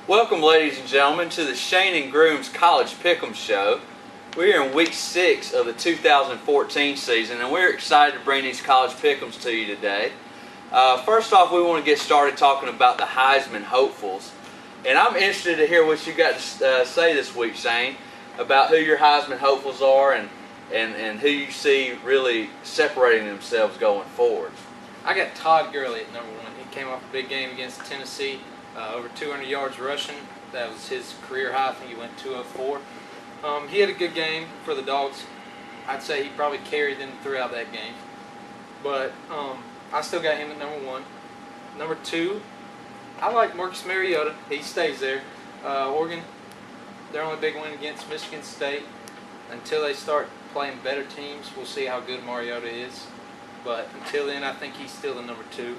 Welcome, ladies and gentlemen, to the Shane and Grooms College Pick'em Show. We're in week 6 of the 2014 season, and we're excited to bring these college pick'ems to you today. First off, we want to get started talking about the Heisman hopefuls. And I'm interested to hear what you got to say this week, Shane, about who your Heisman hopefuls are and who you see really separating themselves going forward. I got Todd Gurley at number 1. He came off a big game against Tennessee, over 200 yards rushing. That was his career high. I think he went 204. He had a good game for the Dogs. I'd say he probably carried them throughout that game. But I still got him at number 1. Number 2, I like Marcus Mariota. He stays there. Oregon, their only big win against Michigan State. Until they start playing better teams, we'll see how good Mariota is. But until then, I think he's still the number 2.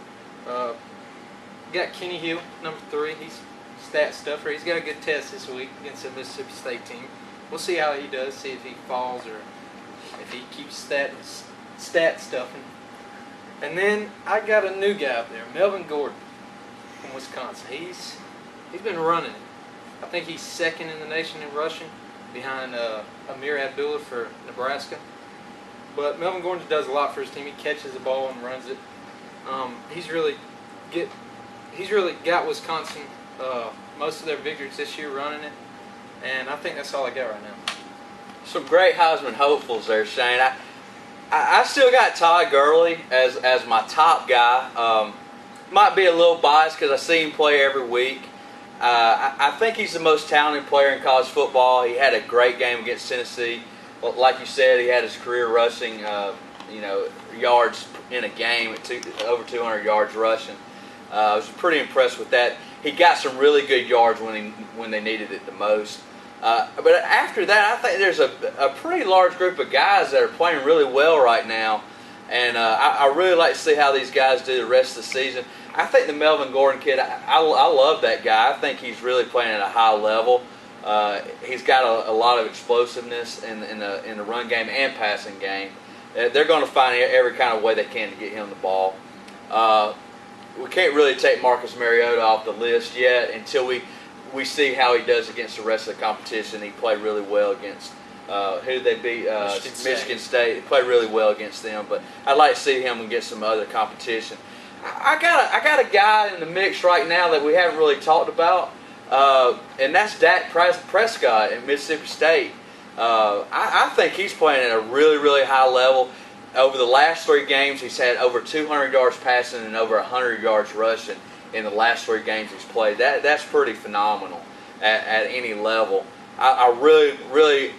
Got Kenny Hill, number 3. He's stat stuffer. He's got a good test this week against the Mississippi State team. We'll see how he does, see if he falls or if he keeps stat stuffing. And then I got a new guy up there, Melvin Gordon from Wisconsin. He's been running it. I think he's second in the nation in rushing behind Amir Abdullah for Nebraska. But Melvin Gordon does a lot for his team. He catches the ball and runs it. He's really got Wisconsin most of their victories this year running it, and I think that's all I got right now. Some great Heisman hopefuls there, Shane. I still got Todd Gurley as my top guy. Might be a little biased because I see him play every week. I think he's the most talented player in college football. He had a great game against Tennessee. Well, like you said, he had his career rushing, yards in a game at over 200 yards rushing. I was pretty impressed with that. He got some really good yards when they needed it the most. But after that, I think there's a pretty large group of guys that are playing really well right now. And I really like to see how these guys do the rest of the season. I think the Melvin Gordon kid, I love that guy. I think he's really playing at a high level. He's got a lot of explosiveness in the run game and passing game. They're going to find every kind of way they can to get him the ball. We can't really take Marcus Mariota off the list yet until we see how he does against the rest of the competition. He played really well against who did they beat? Michigan State. He played really well against them, but I'd like to see him against some other competition. I got a guy in the mix right now that we haven't really talked about, and that's Dak Prescott at Mississippi State. I think he's playing at a really, really high level. Over the last 3 games, he's had over 200 yards passing and over 100 yards rushing in the last 3 games he's played. That's pretty phenomenal at any level. I really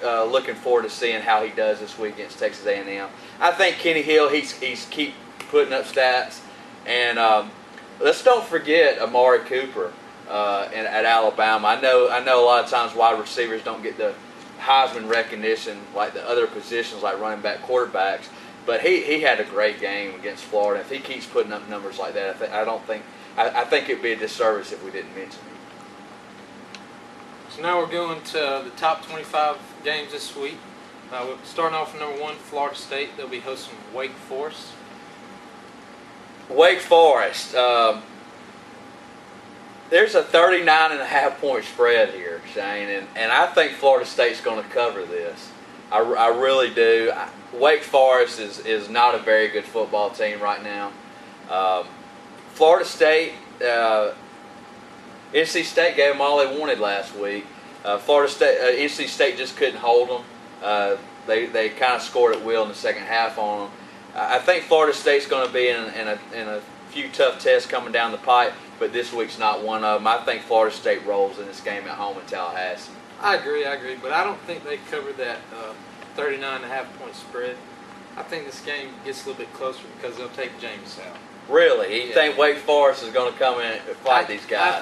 looking forward to seeing how he does this week against Texas A&M. I think Kenny Hill, he's keep putting up stats. And let's don't forget Amari Cooper at Alabama. I know a lot of times wide receivers don't get the Heisman recognition like the other positions like running back, quarterbacks. But he had a great game against Florida. If he keeps putting up numbers like that, I think it'd be a disservice if we didn't mention him. So now we're going to the top 25 games this week. We're starting off with number 1, Florida State. They'll be hosting Wake Forest. Wake Forest. There's a 39.5 point spread here, Shane, and I think Florida State's going to cover this. I really do. Wake Forest is not a very good football team right now. Florida State, NC State gave them all they wanted last week. NC State just couldn't hold them. They kind of scored at will in the second half on them. I think Florida State's going to be in a few tough tests coming down the pipe, but this week's not one of them. I think Florida State rolls in this game at home in Tallahassee. I agree, but I don't think they covered that 39.5 point spread. I think this game gets a little bit closer because they'll take James out. Really? You think Wake Forest is going to come in and fight these guys? I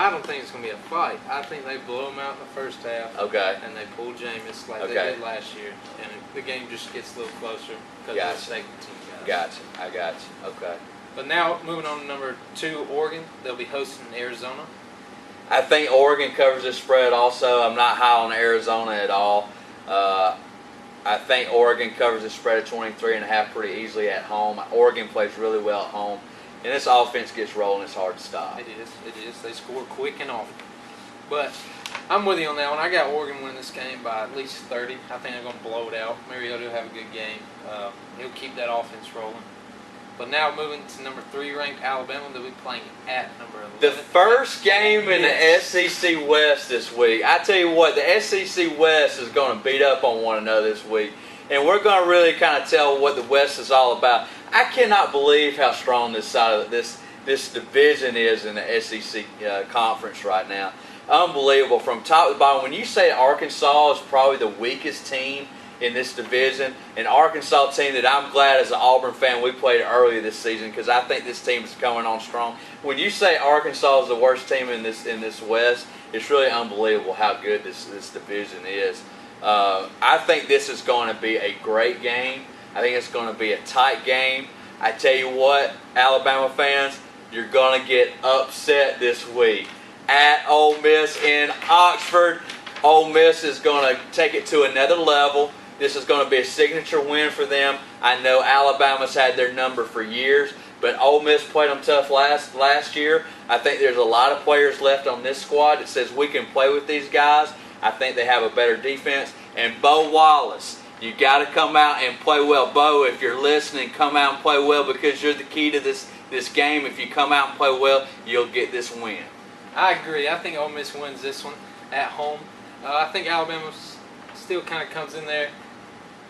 don't think it's going to be a fight. I think they blow them out in the first half. Okay. And they pull Jameis like they did last year. And the game just gets a little closer because they'll take the team guys. I got you. Okay. But now, moving on to number 2, Oregon. They'll be hosting Arizona. I think Oregon covers this spread also. I'm not high on Arizona at all. I think Oregon covers the spread of 23.5 pretty easily at home. Oregon plays really well at home. and this offense gets rolling, it's hard to stop. It is. It is. They score quick and often. But I'm with you on that one. I got Oregon winning this game by at least 30. I think they're going to blow it out. Mariota will have a good game. He'll keep that offense rolling. But now moving to number 3 ranked Alabama, they'll be playing at number 11. The first game in the SEC West this week. I tell you what, the SEC West is going to beat up on one another this week. And we're going to really kind of tell what the West is all about. I cannot believe how strong this side of this division is in the SEC conference right now. Unbelievable from top to bottom. When you say Arkansas is probably the weakest team in this division, an Arkansas team that I'm glad as an Auburn fan we played earlier this season because I think this team is coming on strong. When you say Arkansas is the worst team in this West, it's really unbelievable how good this division is. I think this is going to be a great game. I think it's going to be a tight game. I tell you what, Alabama fans, you're going to get upset this week. At Ole Miss in Oxford, Ole Miss is going to take it to another level. This is going to be a signature win for them. I know Alabama's had their number for years, but Ole Miss played them tough last year. I think there's a lot of players left on this squad that says we can play with these guys. I think they have a better defense. And Bo Wallace, you got to come out and play well. Bo, if you're listening, come out and play well because you're the key to this game. If you come out and play well, you'll get this win. I agree. I think Ole Miss wins this one at home. I think Alabama still kind of comes in there.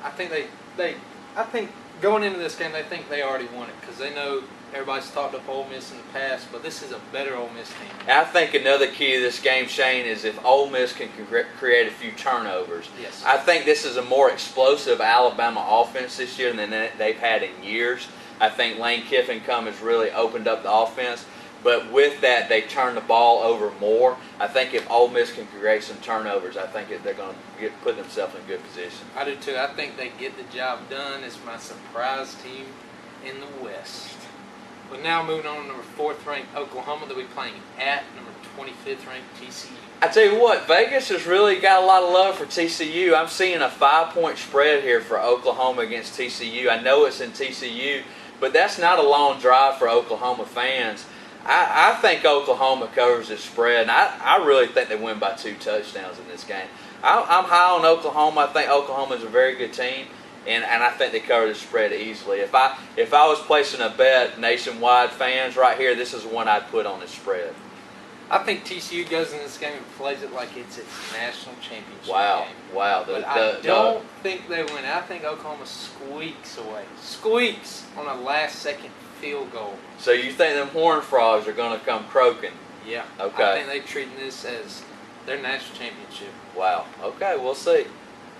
I think I think going into this game, they think they already won it because they know everybody's talked up Ole Miss in the past, but this is a better Ole Miss team. I think another key to this game, Shane, is if Ole Miss can create a few turnovers. Yes. I think this is a more explosive Alabama offense this year than they've had in years. I think Lane Kiffin has really opened up the offense. But with that, they turn the ball over more. I think if Ole Miss can create some turnovers, I think they're going to put themselves in a good position. I do too. I think they get the job done. It's my surprise team in the West. But now moving on to number 4th ranked Oklahoma, they'll be playing at number 25th ranked TCU. I tell you what, Vegas has really got a lot of love for TCU. I'm seeing a 5-point spread here for Oklahoma against TCU. I know it's in TCU, but that's not a long drive for Oklahoma fans. I think Oklahoma covers this spread, and I really think they win by 2 touchdowns in this game. I'm high on Oklahoma. I think Oklahoma is a very good team, and I think they cover the spread easily. If I was placing a bet, nationwide fans right here, this is one I'd put on the spread. I think TCU goes in this game and plays it like it's its national championship game. Wow. But I don't think they win. I think Oklahoma squeaks on a last-second field goal. So you think them Horned Frogs are going to come croaking? Yeah. Okay. I think they're treating this as their national championship. Wow. Okay, we'll see.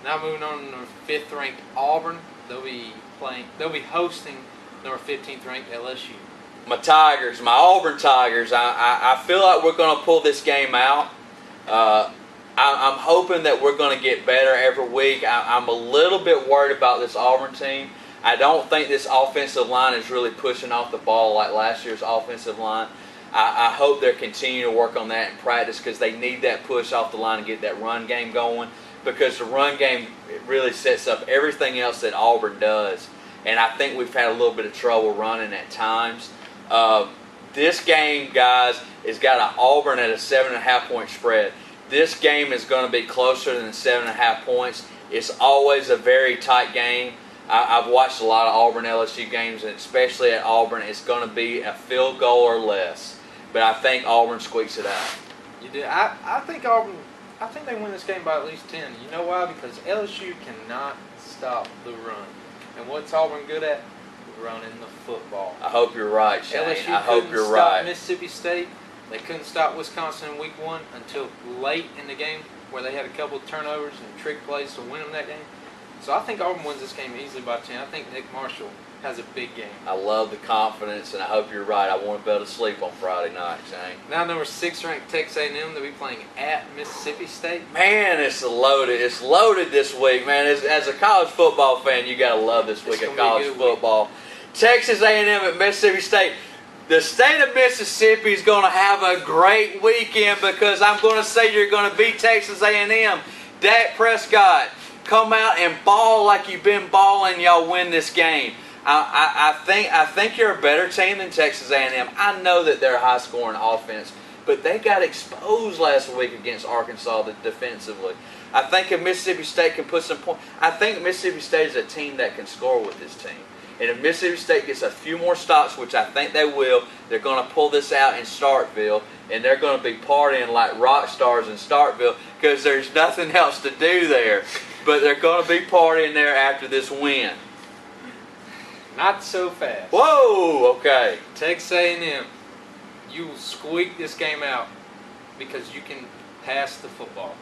Now moving on to number 5th ranked Auburn, they'll be hosting number 15th ranked LSU. My Tigers, my Auburn Tigers. I feel like we're going to pull this game out. I'm hoping that we're going to get better every week. I'm a little bit worried about this Auburn team. I don't think this offensive line is really pushing off the ball like last year's offensive line. I hope they're continuing to work on that in practice because they need that push off the line and get that run game going because the run game really sets up everything else that Auburn does. And I think we've had a little bit of trouble running at times. This game, guys, has got an Auburn at a 7.5-point spread. This game is going to be closer than 7.5 points. It's always a very tight game. I've watched a lot of Auburn LSU games, and especially at Auburn, it's going to be a field goal or less. But I think Auburn squeaks it out. You do. I think Auburn. I think they win this game by at least 10. You know why? Because LSU cannot stop the run. And what's Auburn good at? Running the football. I hope you're right, Shane. LSU I hope you're stop right. Mississippi State. They couldn't stop Wisconsin in week 1 until late in the game where they had a couple of turnovers and trick plays to win them that game. So I think Auburn wins this game easily by 10. I think Nick Marshall has a big game. I love the confidence, and I hope you're right. I want to be able to sleep on Friday night, Shane. Now number 6 ranked Texas A&M. They'll be playing at Mississippi State. Man, it's loaded. It's loaded this week, man. As a college football fan, you got to love this week of college football. Texas A&M at Mississippi State. The state of Mississippi is going to have a great weekend because I'm going to say you're going to beat Texas A&M. Dak Prescott, come out and ball like you've been balling. Y'all win this game. I think you're a better team than Texas A&M. I know that they're a high-scoring offense, but they got exposed last week against Arkansas defensively. I think if Mississippi State can put some points, I think Mississippi State is a team that can score with this team. And if Mississippi State gets a few more stops, which I think they will, they're going to pull this out in Starkville, and they're going to be partying like rock stars in Starkville because there's nothing else to do there. But they're going to be partying there after this win. Not so fast. Whoa, okay. Texas A&M, you will squeak this game out because you can pass the football.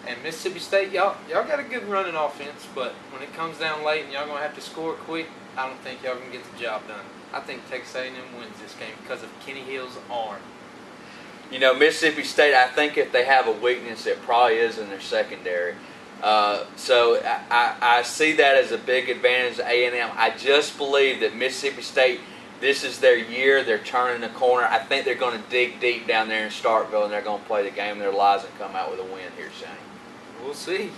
And Mississippi State, y'all got a good running offense, but when it comes down late and y'all going to have to score quick, I don't think y'all can get the job done. I think Texas A&M wins this game because of Kenny Hill's arm. You know, Mississippi State, I think if they have a weakness, it probably is in their secondary. So I see that as a big advantage to A&M. I just believe that Mississippi State, this is their year. They're turning the corner. I think they're going to dig deep down there in Starkville, and they're going to play the game of their lives and come out with a win here, Shane. We'll see.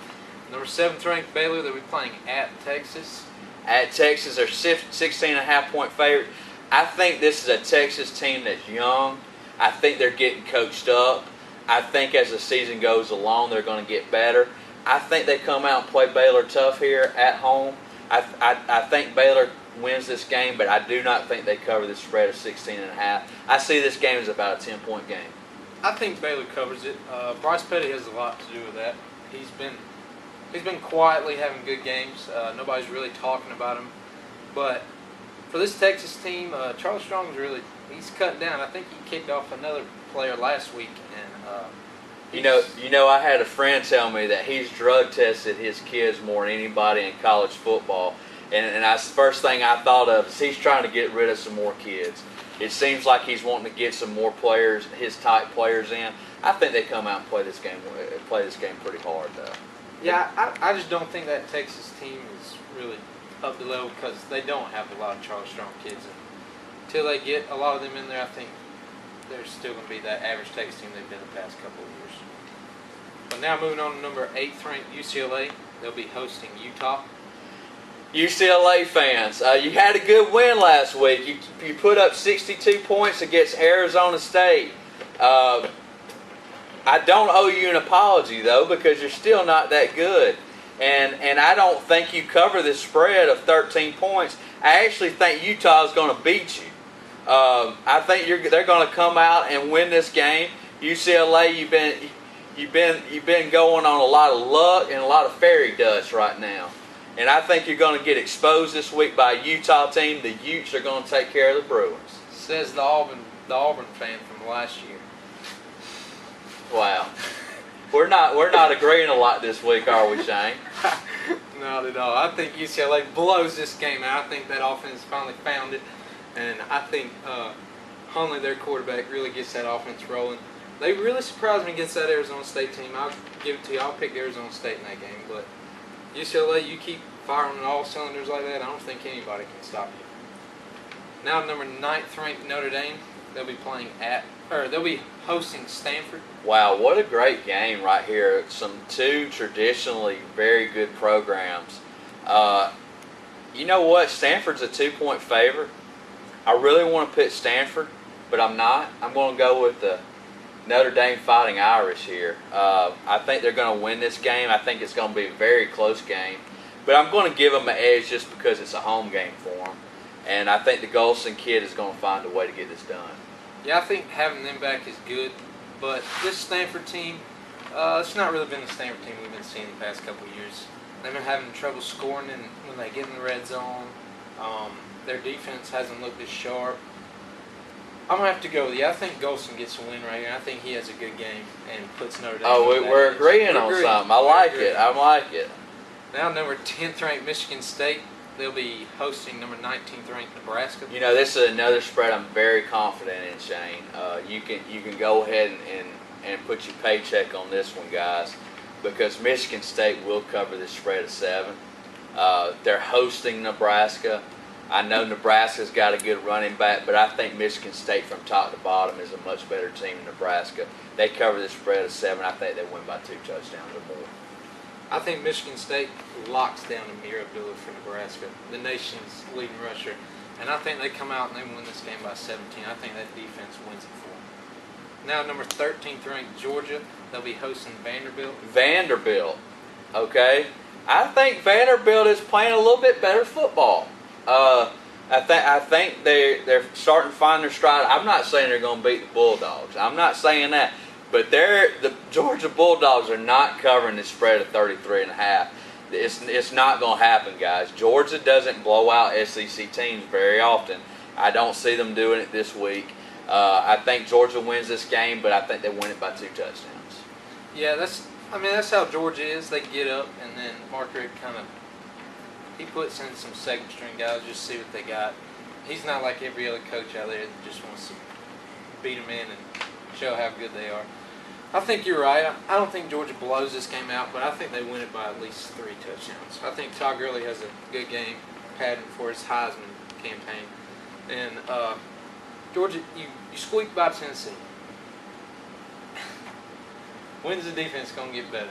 Number 7th ranked Baylor, they'll be playing at Texas. At Texas, they're 16.5-point favorite. I think this is a Texas team that's young. I think they're getting coached up. I think as the season goes along, they're going to get better. I think they come out and play Baylor tough here at home. I think Baylor wins this game, but I do not think they cover the spread of 16.5. I see this game as about a 10-point game. I think Baylor covers it. Bryce Petty has a lot to do with that. He's been quietly having good games. Nobody's really talking about him. But for this Texas team, Charlie Strong's he's cutting down. I think he kicked off another player last week. And you know, I had a friend tell me that he's drug tested his kids more than anybody in college football. And the first thing I thought of is he's trying to get rid of some more kids. It seems like he's wanting to get some more players, his type players in. I think they come out and play this game pretty hard, though. Yeah, I just don't think that Texas team is really up to level because they don't have a lot of Charlie Strong kids. And until they get a lot of them in there, I think they're still going to be that average Texas team they've been the past couple of years. But now moving on to number 8th ranked UCLA, they'll be hosting Utah. UCLA fans, you had a good win last week. You put up 62 points against Arizona State. I don't owe you an apology, though, because you're still not that good. And I don't think you cover this spread of 13 points. I actually think Utah is going to beat you. I think they're going to come out and win this game. UCLA, you've been going on a lot of luck and a lot of fairy dust right now. And I think you're going to get exposed this week by a Utah team. The Utes are going to take care of the Bruins. Says the Auburn fan from last year. Wow. We're not agreeing a lot this week, are we, Shane? Not at all. I think UCLA blows this game out. I think that offense finally found it. And I think Hunley, their quarterback, really gets that offense rolling. They really surprised me against that Arizona State team. I'll give it to you. I'll pick Arizona State in that game. But UCLA, you keep firing on all cylinders like that, I don't think anybody can stop you. Now, number 9th ranked Notre Dame, they'll be hosting Stanford. Wow, what a great game right here. Two traditionally very good programs. You know what? Stanford's a 2-point favorite. I really want to pick Stanford, but I'm not. I'm going to go with the Notre Dame Fighting Irish here. I think they're going to win this game. I think it's going to be a very close game. But I'm going to give them an edge just because it's a home game for them. And I think the Golson kid is going to find a way to get this done. Yeah, I think having them back is good. But this Stanford team, it's not really been the Stanford team we've been seeing the past couple of years. They've been having trouble scoring when they get in the red zone. Their defense hasn't looked as sharp. I'm going to have to go with you. I think Golson gets a win right here. I think he has a good game and puts Notre Dame. Oh, we're agreeing on something. I like it. Now, number 10th ranked Michigan State. They'll be hosting number 19th ranked Nebraska. You know, this is another spread I'm very confident in, Shane. You can go ahead and put your paycheck on this one, guys, because Michigan State will cover this spread of 7. They're hosting Nebraska. I know Nebraska's got a good running back, but I think Michigan State from top to bottom is a much better team than Nebraska. They cover the spread of 7. I think they win by 2 touchdowns or more. I think Michigan State locks down Amir Abdullah for Nebraska, the nation's leading rusher. And I think they come out and they win this game by 17. I think that defense wins it for them. Now, number 13th ranked Georgia. They'll be hosting Vanderbilt. Vanderbilt. Okay. I think Vanderbilt is playing a little bit better football. I think they're starting to find their stride. I'm not saying they're going to beat the Bulldogs. I'm not saying that. But the Georgia Bulldogs are not covering the spread of 33.5. It's not going to happen, guys. Georgia doesn't blow out SEC teams very often. I don't see them doing it this week. I think Georgia wins this game, but I think they win it by 2 touchdowns. Yeah, that's how Georgia is. They get up, and then Mark Richt he puts in some second string guys just to see what they got. He's not like every other coach out there that just wants to beat them in and show how good they are. I think you're right. I don't think Georgia blows this game out, but I think they win it by at least 3 touchdowns. I think Todd Gurley has a good game pattern for his Heisman campaign. And Georgia, you squeak by Tennessee. When's the defense going to get better?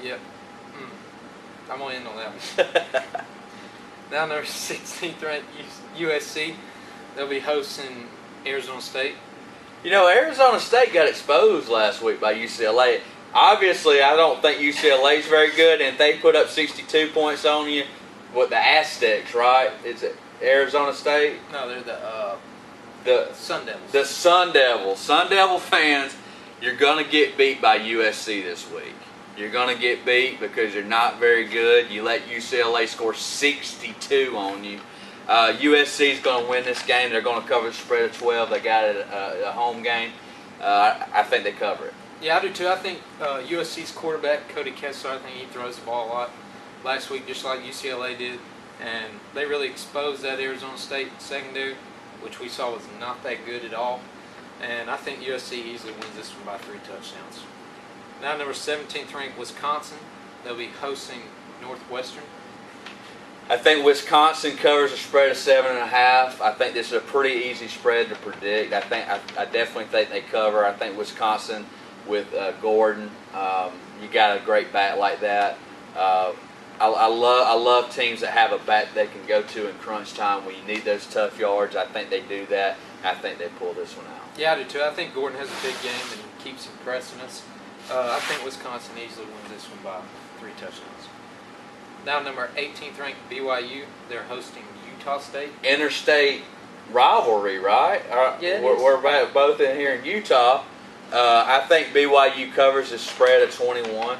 Yep. I'm going to end on that one. Now, number 16th ranked USC. They'll be hosting Arizona State. You know, Arizona State got exposed last week by UCLA. Obviously, I don't think UCLA is very good, and if they put up 62 points on you, the Aztecs, right? Is it Arizona State? No, they're the Sun Devils. The Sun Devils. Sun Devil fans, you're going to get beat by USC this week. You're going to get beat because you're not very good. You let UCLA score 62 on you. USC is going to win this game. They're going to cover the spread of 12. They got it a home game. I think they cover it. Yeah, I do too. I think USC's quarterback, Cody Kessler, I think he throws the ball a lot last week, just like UCLA did. And they really exposed that Arizona State secondary, which we saw was not that good at all. And I think USC easily wins this one by 3 touchdowns. Now, number 17th ranked Wisconsin. They'll be hosting Northwestern. I think Wisconsin covers a spread of 7.5. I think this is a pretty easy spread to predict. I definitely think they cover. I think Wisconsin with Gordon, you got a great back like that. I love teams that have a back they can go to in crunch time when you need those tough yards. I think they do that. I think they pull this one out. Yeah, I do too. I think Gordon has a big game and he keeps impressing us. I think Wisconsin easily wins this one by 3 touchdowns. Now, number 18th ranked BYU. They're hosting Utah State. Interstate rivalry, right? Yeah, we're both in here in Utah. I think BYU covers the spread of 21.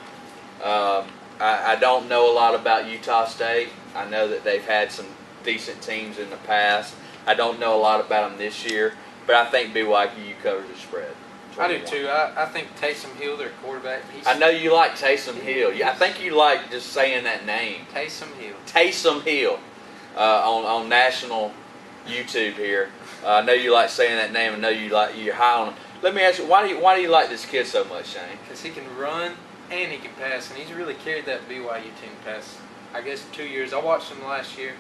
I don't know a lot about Utah State. I know that they've had some decent teams in the past. I don't know a lot about them this year, but I think BYU covers the spread. 21. I do too. I think Taysom Hill, their quarterback. I know you like Taysom Hill. I think you like just saying that name. Taysom Hill. Taysom Hill on national YouTube here. I know you like saying that name. I know you're high on him. Let me ask you, why do you like this kid so much, Shane? Because he can run and he can pass, and he's really carried that BYU team past, I guess, 2 years. I watched him last year,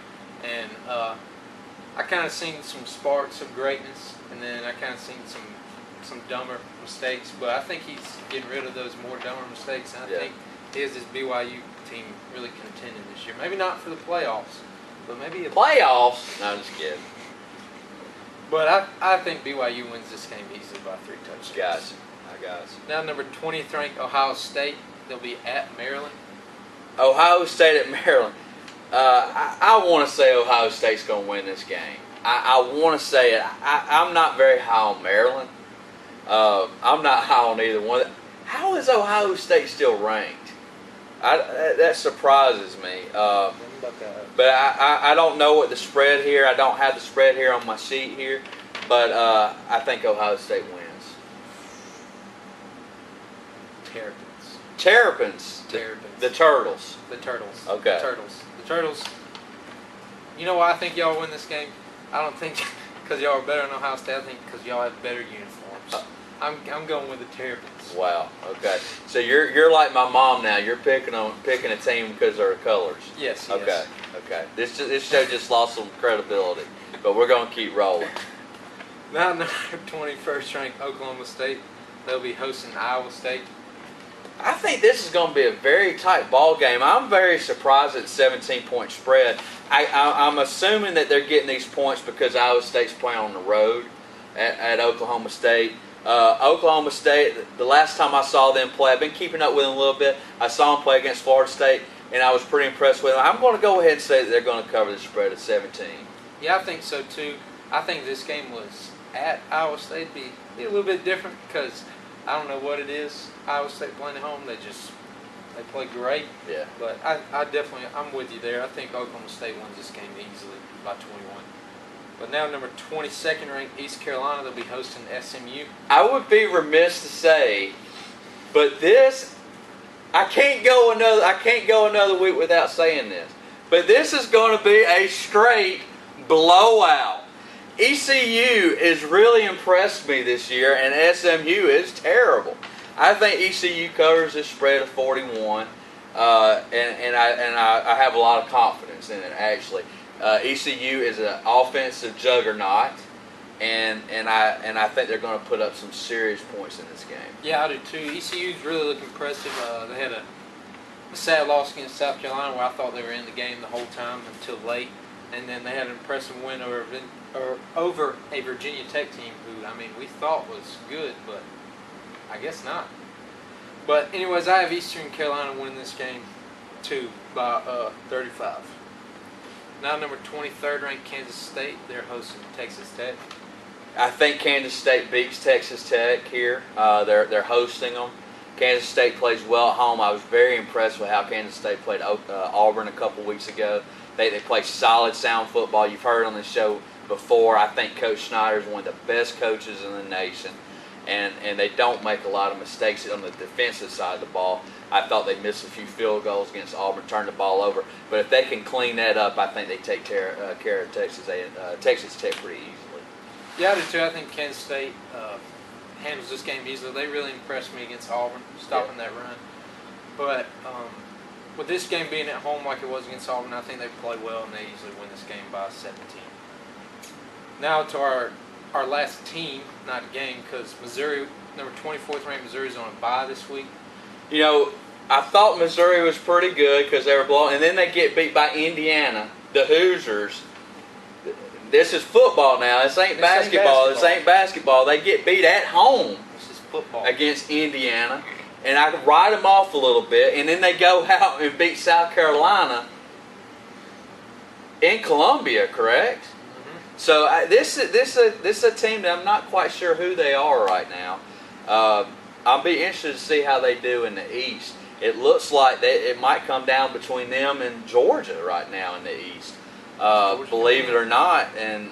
and I kind of seen some sparks of greatness, and then I kind of seen some dumber mistakes. But I think he's getting rid of those more dumber mistakes, and I think he has this BYU team really contending this year. Maybe not for the playoffs, but maybe playoffs. No, I'm just kidding. But I think BYU wins this game easily by 3 touchdowns. Gotcha. I got you. Now, number 20th ranked Ohio State. They'll be at Maryland. Ohio State at Maryland. I want to say Ohio State's going to win this game. I want to say it. I'm not very high on Maryland. I'm not high on either one. How is Ohio State still ranked? That surprises me. But I don't know what the spread here. I don't have the spread here on my sheet here. But I think Ohio State wins. Terrapins. The Turtles. The Turtles. Okay. The Turtles. You know why I think y'all win this game? I don't think because y'all are better than Ohio State. I think because y'all have better uniforms. I'm going with the Terrapins. Wow. Okay. So you're like my mom now. You're picking a team because of their colors. Yes. Okay. Yes. Okay. This show just lost some credibility, but we're gonna keep rolling. Now, number 21st ranked Oklahoma State. They'll be hosting Iowa State. I think this is going to be a very tight ball game. I'm very surprised at the 17-point spread. I'm assuming that they're getting these points because Iowa State's playing on the road at Oklahoma State. Oklahoma State, the last time I saw them play, I've been keeping up with them a little bit. I saw them play against Florida State, and I was pretty impressed with them. I'm going to go ahead and say that they're going to cover the spread of 17. Yeah, I think so too. I think this game was at Iowa State be a little bit different because I don't know what it is. Iowa State playing at home, they play great. Yeah. But I'm with you there. I think Oklahoma State wins this game easily by 21. But now number 22nd ranked East Carolina, they'll be hosting SMU. I would be remiss to say, but this I can't go another week without saying this. But this is going to be a straight blowout. ECU has really impressed me this year, and SMU is terrible. I think ECU covers this spread of 41, and I have a lot of confidence in it. Actually, ECU is an offensive juggernaut, and I think they're going to put up some serious points in this game. Yeah, I do too. ECU's really looking impressive. They had a sad loss against South Carolina where I thought they were in the game the whole time until late. And then they had an impressive win over a Virginia Tech team who, we thought was good, but I guess not. But anyways, I have Eastern Carolina winning this game too by 35. Now number 23rd ranked Kansas State. They're hosting Texas Tech. I think Kansas State beats Texas Tech here. They're hosting them. Kansas State plays well at home. I was very impressed with how Kansas State played Auburn a couple weeks ago. They play solid, sound football. You've heard on the show before. I think Coach Snyder is one of the best coaches in the nation, and they don't make a lot of mistakes on the defensive side of the ball. I thought they missed a few field goals against Auburn, turned the ball over. But if they can clean that up, I think they take care of Texas Tech pretty easily. Yeah, I do too. I think Kansas State handles this game easily. They really impressed me against Auburn, stopping that run. But with this game being at home like it was against Auburn, I think they play well and they easily win this game by 17. Now to our last team, not a game, because Missouri, number 24th ranked Missouri's on a bye this week. You know, I thought Missouri was pretty good because they were blowing, and then they get beat by Indiana, the Hoosiers. This is football now. This ain't basketball. They get beat at home. This is football against Indiana, and I could write them off a little bit, and then they go out and beat South Carolina in Columbia, correct? Mm-hmm. So this is a team that I'm not quite sure who they are right now. I'll be interested to see how they do in the East. It looks like it might come down between them and Georgia right now in the East. Believe it or not, and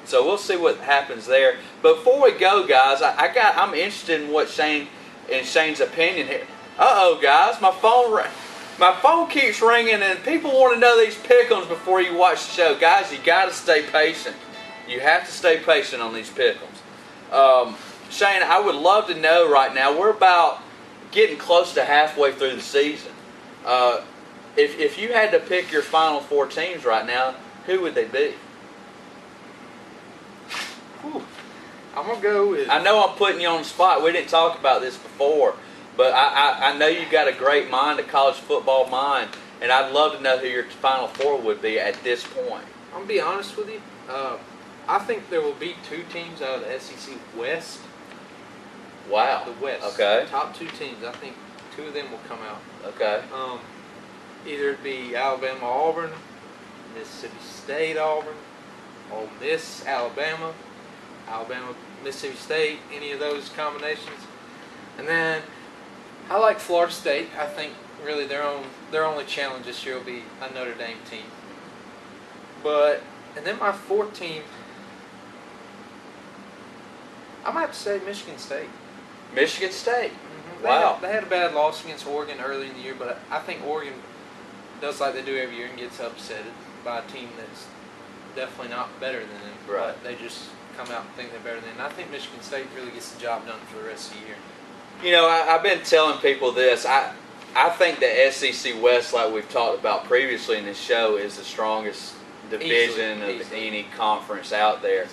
so we'll see what happens there. But before we go, guys, I'm interested in Shane's opinion here. Guys, my phone keeps ringing, and people want to know these pick'ems before you watch the show. Guys, you got to stay patient. You have to stay patient on these pick'ems. Shane, I would love to know right now. We're about getting close to halfway through the season. If you had to pick your final four teams right now, who would they be? Whew. I'm going to go with... I know I'm putting you on the spot. We didn't talk about this before, but I know you've got a great mind, a college football mind, and I'd love to know who your final four would be at this point. I'm going to be honest with you. I think there will be two teams out of the SEC West. Wow. The West. Okay. The top two teams. I think two of them will come out. Okay. Either it be Alabama, Auburn, Mississippi State, Auburn, Ole Miss, Alabama, Mississippi State, any of those combinations. And then I like Florida State. I think really their only challenge this year will be a Notre Dame team. And then my fourth team, I might have to say Michigan State. Michigan State. Mm-hmm. Wow. They had a bad loss against Oregon early in the year, but I think Oregon does like they do every year and gets upset by a team that's definitely not better than them. Right. But they just come out and think they're better than them. And I think Michigan State really gets the job done for the rest of the year. You know, I've been telling people this. I think the SEC West, like we've talked about previously in this show, is the strongest division of any conference out there.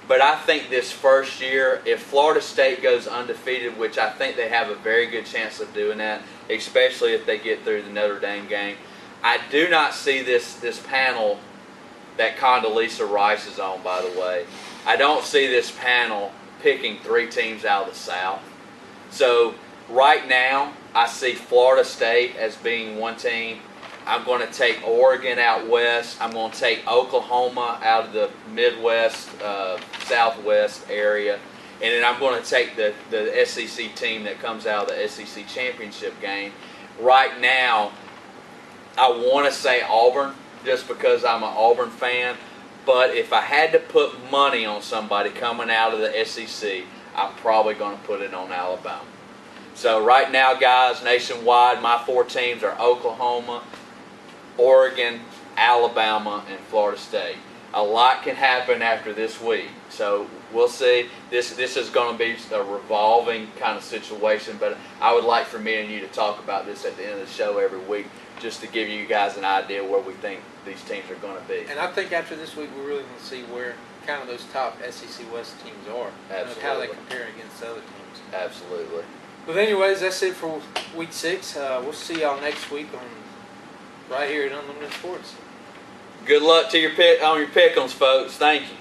But I think this first year, if Florida State goes undefeated, which I think they have a very good chance of doing that, especially if they get through the Notre Dame game, I do not see this panel that Condoleezza Rice is on, by the way. I don't see this panel picking 3 teams out of the South. So right now, I see Florida State as being one team. I'm going to take Oregon out west. I'm going to take Oklahoma out of the Midwest, Southwest area. And then I'm going to take the SEC team that comes out of the SEC championship game. Right now, I want to say Auburn just because I'm an Auburn fan. But if I had to put money on somebody coming out of the SEC, I'm probably going to put it on Alabama. So right now, guys, nationwide, my 4 teams are Oklahoma, Oregon, Alabama, and Florida State. A lot can happen after this week, so we'll see. This is going to be a revolving kind of situation, but I would like for me and you to talk about this at the end of the show every week, just to give you guys an idea where we think these teams are going to be. And I think after this week, we're really going to see where kind of those top SEC West teams are, Absolutely. how they compare against the other teams. Absolutely. But anyways, that's it for week 6. We'll see y'all next week on right here at Unlimited Sports. Good luck to your pick on your pick'ems, folks. Thank you.